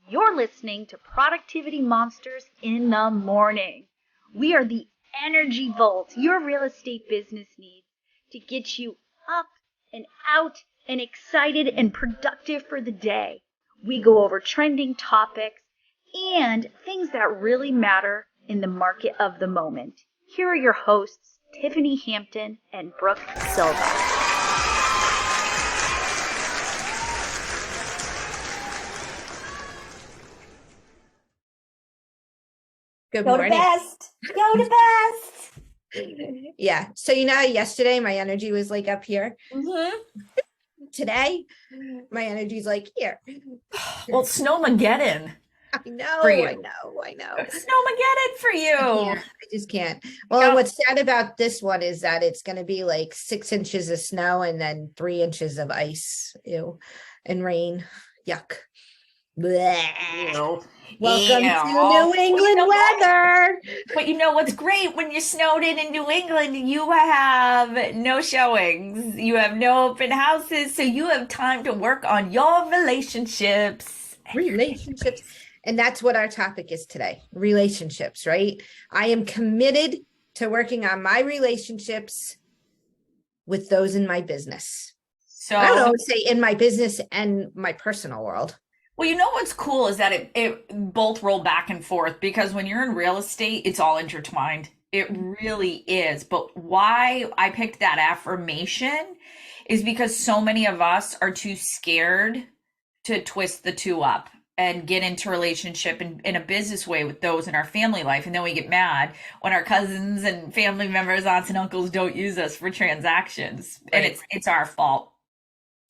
You're listening to Productivity Monsters in the Morning. We are the energy vault your real estate business needs to get you up and out and excited and productive for the day. We go over trending topics and things that really matter in the market of the moment. Here are your hosts, Tiffany Hampton and Brooke Silva. Good Go morning. to best. Go to best. Yeah. So yesterday my energy was like up here. Today, my energy's like here. Well, Snowmageddon. I know. For you. I know. Snowmageddon for you. I just can't. Well, and what's sad about this one is that it's going to be like 6 inches of snow and then 3 inches of ice. Ew. And rain. Yuck. Blech. Ew. Welcome Ew. to New England weather. But you know what's great? When you're snowed in New England, you have no showings. You have no open houses. So you have time to work on your relationships. Relationships. And that's what our topic is today. Relationships, right? I am committed to working on my relationships with those in my business. So I don't know, say in my business and my personal world. Well, you know what's cool is that it both roll back and forth, because when you're in real estate, it's all intertwined. It really is. But why I picked that affirmation is because so many of us are too scared to twist the two up and get into relationship in a business way with those in our family life. And then we get mad when our cousins and family members, aunts and uncles don't use us for transactions. Right. And it's our fault.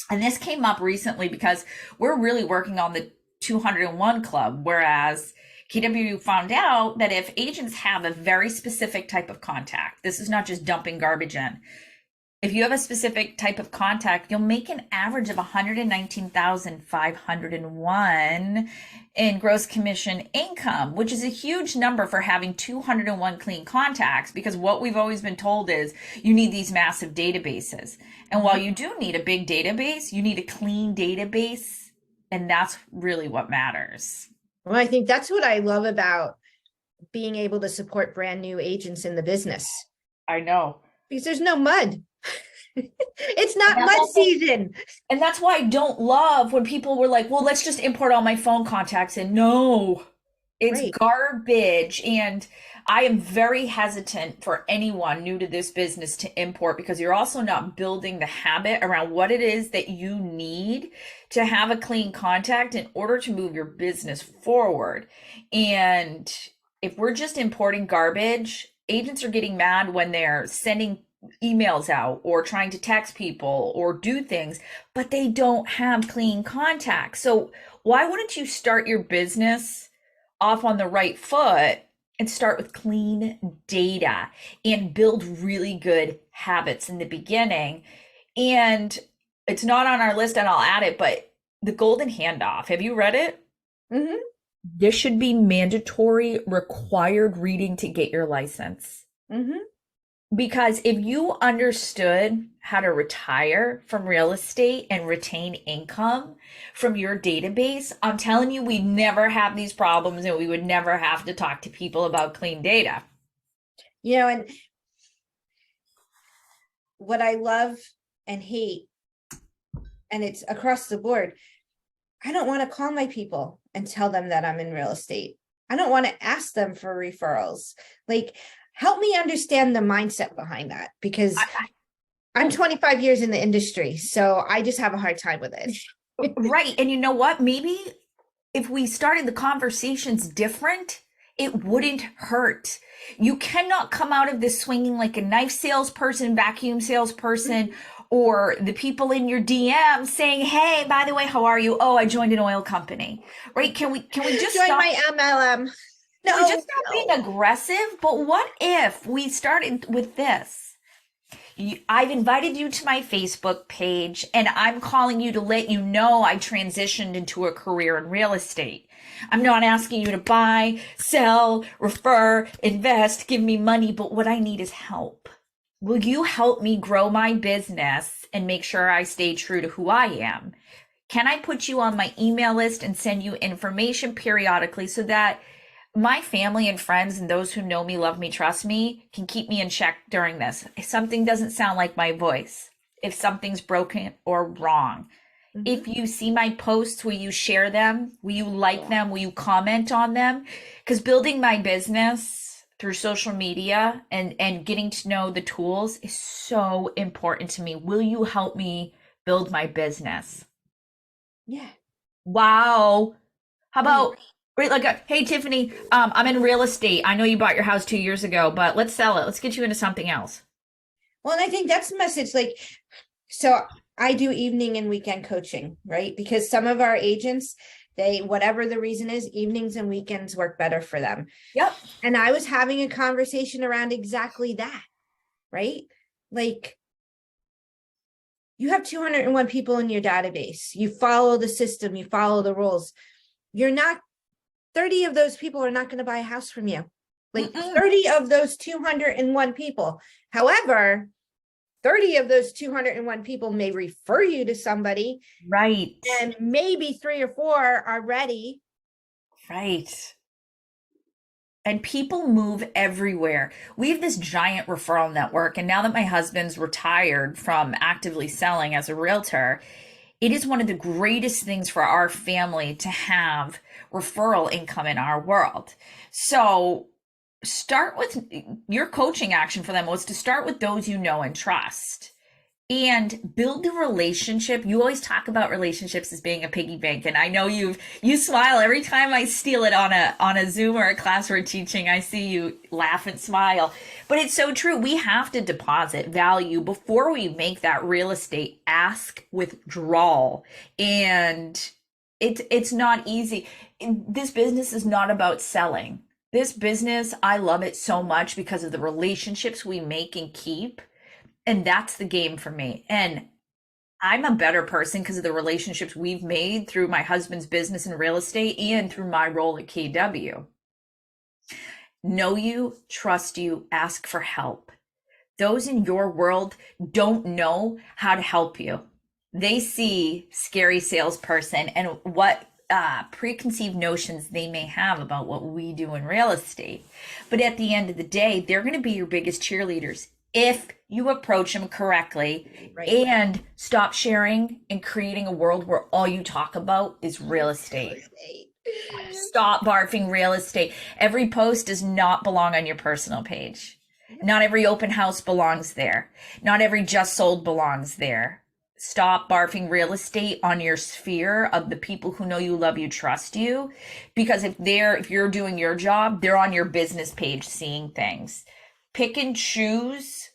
And this came up recently because we're really working on the 201 Club, whereas KW found out that if agents have a very specific type of contact, this is not just dumping garbage in. If you have a specific type of contact, you'll make an average of $119,501 in gross commission income, which is a huge number for having 201 clean contacts, because what we've always been told is you need these massive databases. And while you do need a big database, you need a clean database. And that's really what matters. Well, I think that's what I love about being able to support brand new agents in the business. I know. Because there's no mud. It's not mud season. And that's why I don't love when people were like, well, let's just import all my phone contacts in. No, it's Right. garbage. And I am very hesitant for anyone new to this business to import, because you're also not building the habit around what it is that you need to have a clean contact in order to move your business forward. And if we're just importing garbage, agents are getting mad when they're sending emails out or trying to text people or do things, but they don't have clean contacts. So why wouldn't you start your business off on the right foot and start with clean data and build really good habits in the beginning? And it's not on our list, and I'll add it, but the Golden Handoff, have you read it? Mm-hmm. This should be mandatory required reading to get your license. Mm-hmm. Because if you understood how to retire from real estate and retain income from your database, I'm telling you, we'd never have these problems and we would never have to talk to people about clean data. And what I love and hate, and it's across the board, I don't want to call my people and tell them that I'm in real estate. I don't want to ask them for referrals. Like, help me understand the mindset behind that, because I'm 25 years in the industry, so I just have a hard time with it. Right. And you know what? Maybe if we started the conversations different, it wouldn't hurt. You cannot come out of this swinging like a knife salesperson, vacuum salesperson, or the people in your DM saying, hey, by the way, how are you? Oh, I joined an oil company. Right? Can we just join stop? my MLM? No, we just stop being aggressive. But what if we started with this? I've invited you to my Facebook page, and I'm calling you to let you know I transitioned into a career in real estate. I'm not asking you to buy, sell, refer, invest, give me money, but what I need is help. Will you help me grow my business and make sure I stay true to who I am? Can I put you on my email list and send you information periodically so that my family and friends and those who know me, love me, trust me can keep me in check during this? If something doesn't sound like my voice, if something's broken or wrong, if you see my posts, will you share them? Will you like them? Will you comment on them? Because building my business through social media and getting to know the tools is so important to me. Will you help me build my business? Yeah. Wow. How about, right, like, hey, Tiffany, I'm in real estate. I know you bought your house 2 years ago, but let's sell it. Let's get you into something else. Well, and I think that's the message. Like, so I do evening and weekend coaching, right? Because some of our agents, they, whatever the reason is, evenings and weekends work better for them. Yep. And I was having a conversation around exactly that, right? Like, you have 201 people in your database. You follow the system, you follow the rules. You're not, 30 of those people are not going to buy a house from you. Like 30 of those 201 people. However, 30 of those 201 people may refer you to somebody. Right. And maybe 3 or 4 are ready. Right. And people move everywhere. We have this giant referral network. And now that my husband's retired from actively selling as a realtor, it is one of the greatest things for our family to have referral income in our world. So start with your coaching action for them was to start with those you know and trust and build the relationship. You always talk about relationships as being a piggy bank, and I know you smile every time I steal it on a Zoom or a class we're teaching. I see you laugh and smile, but it's so true. We have to deposit value before we make that real estate ask withdrawal, and it's not easy. This business is not about selling. This business, I love it so much because of the relationships we make and keep. And that's the game for me. And I'm a better person because of the relationships we've made through my husband's business in real estate and through my role at KW. Know you, trust you, ask for help. Those in your world don't know how to help you. They see scary salesperson and what preconceived notions they may have about what we do in real estate. But at the end of the day, they're going to be your biggest cheerleaders if you approach them correctly, right, and stop sharing and creating a world where all you talk about is real estate. Stop barfing real estate. Every post does not belong on your personal page. Not every open house belongs there. Not every just sold belongs there. Stop barfing real estate on your sphere of the people who know you, love you, trust you. Because if you're doing your job, they're on your business page seeing things. Pick and choose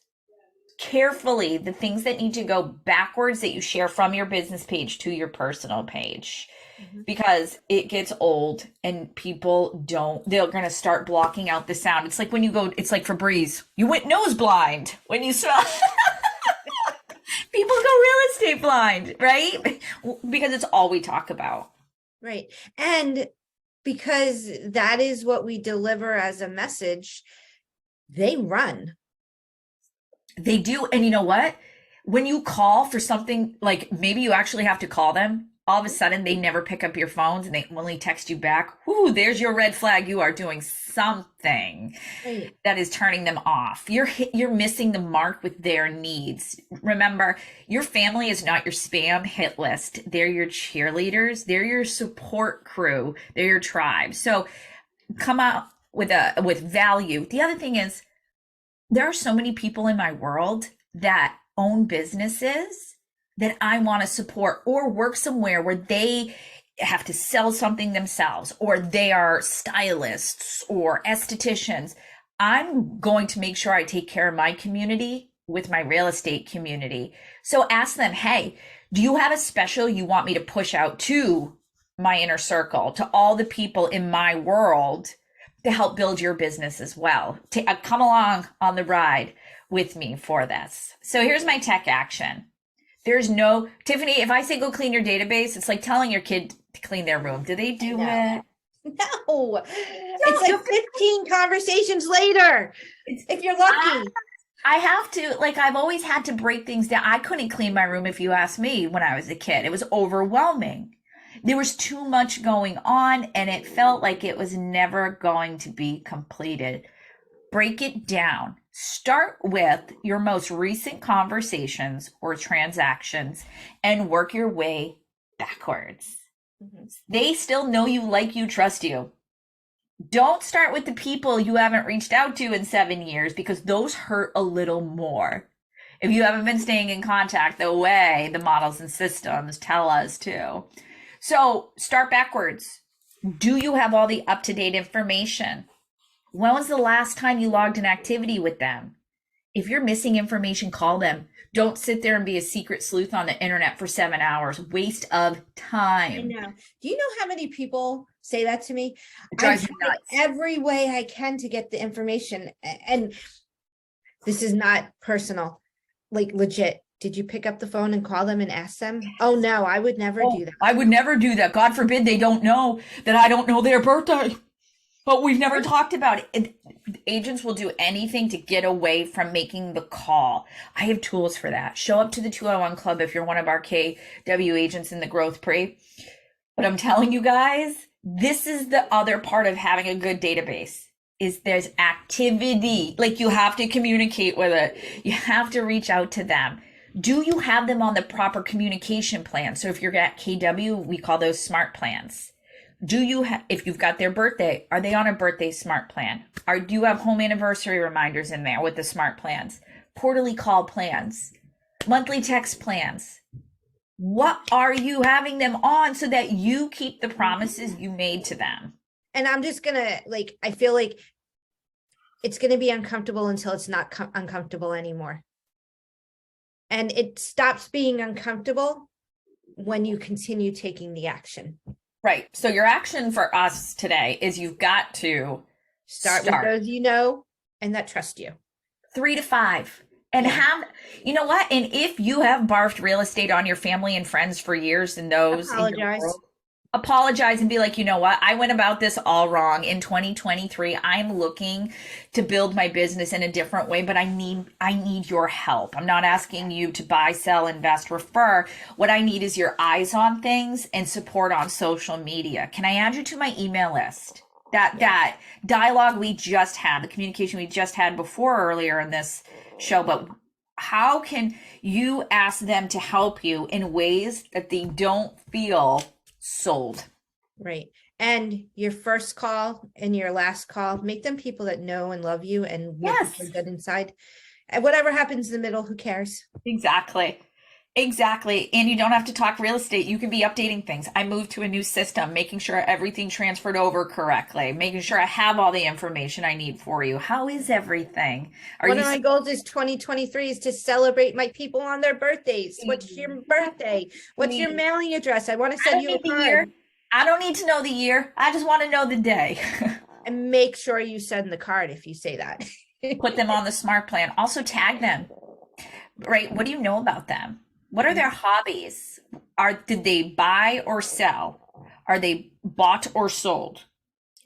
carefully the things that need to go backwards that you share from your business page to your personal page. Because it gets old and they're going to start blocking out the sound. It's like when you go, it's like Febreze. You went nose blind when you smell. People go real estate blind, right? Because it's all we talk about. Right. And because that is what we deliver as a message, they run. They do. And you know what? When you call for something, like maybe you actually have to call them, all of a sudden they never pick up your phones and they only text you back. Whoo, there's your red flag. You are doing something that is turning them off. You're missing the mark with their needs. Remember, your family is not your spam hit list. They're your cheerleaders. They're your support crew. They're your tribe. So come out with value. The other thing is, there are so many people in my world that own businesses that I want to support or work somewhere where they have to sell something themselves, or they are stylists or estheticians. I'm going to make sure I take care of my community with my real estate community. So ask them, hey, do you have a special you want me to push out to my inner circle, to all the people in my world to help build your business as well? Come along on the ride with me for this. So here's my tech action. There's no, Tiffany, if I say go clean your database, it's like telling your kid to clean their room. Do they do it? No. It's like 15 conversations later, if you're lucky. I have to, like, I've always had to break things down. I couldn't clean my room if you asked me when I was a kid. It was overwhelming. There was too much going on, and it felt like it was never going to be completed. Break it down. Start with your most recent conversations or transactions and work your way backwards. They still know you, like you, trust you. Don't start with the people you haven't reached out to in 7 years, because those hurt a little more. If you haven't been staying in contact the way the models and systems tell us to. So start backwards. Do you have all the up-to-date information? When was the last time you logged an activity with them? If you're missing information, call them. Don't sit there and be a secret sleuth on the internet for 7 hours. Waste of time. I know. Do you know how many people say that to me? It drives I me try nuts. every way I can to get the information. And this is not personal, like legit. Did you pick up the phone and call them and ask them? Oh no, I would never do that. I would never do that. God forbid they don't know that I don't know their birthday. But we've never talked about it. Agents will do anything to get away from making the call. I have tools for that. Show up to the 201 Club if you're one of our KW agents in the Growth Pre. But I'm telling you guys, this is the other part of having a good database, is there's activity. Like, you have to communicate with it. You have to reach out to them. Do you have them on the proper communication plan? So if you're at KW, we call those SmartPlans. Do you if you've got their birthday, are they on a birthday smart plan? Do you have home anniversary reminders in there with the smart plans? Quarterly call plans, monthly text plans. What are you having them on so that you keep the promises you made to them? And I'm just gonna, like, I feel like it's gonna be uncomfortable until it's not uncomfortable anymore. And it stops being uncomfortable when you continue taking the action. Right. So your action for us today is you've got to start with those you know and that trust you. 3 to 5. And have, you know what? And if you have barfed real estate on your family and friends for years and those, apologize and be like, you know what? I went about this all wrong. In 2023, I'm looking to build my business in a different way, but I need your help. I'm not asking you to buy, sell, invest, refer. What I need is your eyes on things and support on social media. Can I add you to my email list? That dialogue we just had, the communication we just had before earlier in this show, but how can you ask them to help you in ways that they don't feel sold? Right. And your first call and your last call, make them people that know and love you and yes, good inside. And whatever happens in the middle, who cares? Exactly. And you don't have to talk real estate. You can be updating things. I moved to a new system, making sure everything transferred over correctly, making sure I have all the information I need for you. How is everything? One of my goals is 2023 is to celebrate my people on their birthdays. What's your birthday? What's your mailing address? I want to send you a card. I don't need to know the year. I just want to know the day. And make sure you send the card if you say that. Put them on the smart plan. Also tag them. Right? What do you know about them? What are their hobbies? Did they buy or sell? Are they bought or sold?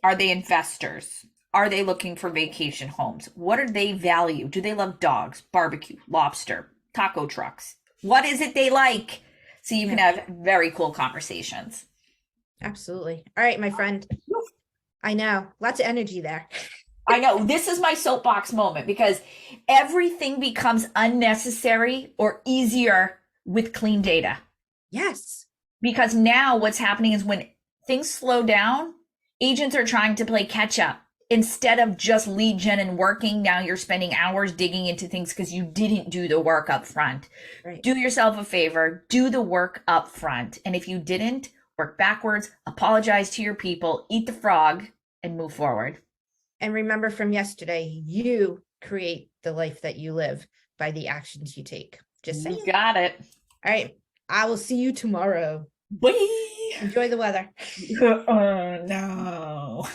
Are they investors? Are they looking for vacation homes? What do they value? Do they love dogs, barbecue, lobster, taco trucks? What is it they like? So you can have very cool conversations. Absolutely. All right, my friend. I know. Lots of energy there. I know. This is my soapbox moment, because everything becomes unnecessary or easier with clean data. Yes. Because now what's happening is when things slow down, agents are trying to play catch up. Instead of just lead gen and working, now you're spending hours digging into things because you didn't do the work up front. Right. Do yourself a favor, do the work up front. And if you didn't, work backwards, apologize to your people, eat the frog, and move forward. And remember from yesterday, you create the life that you live by the actions you take. Just saying. You got it. All right. I will see you tomorrow. Bye. Enjoy the weather. Oh, no.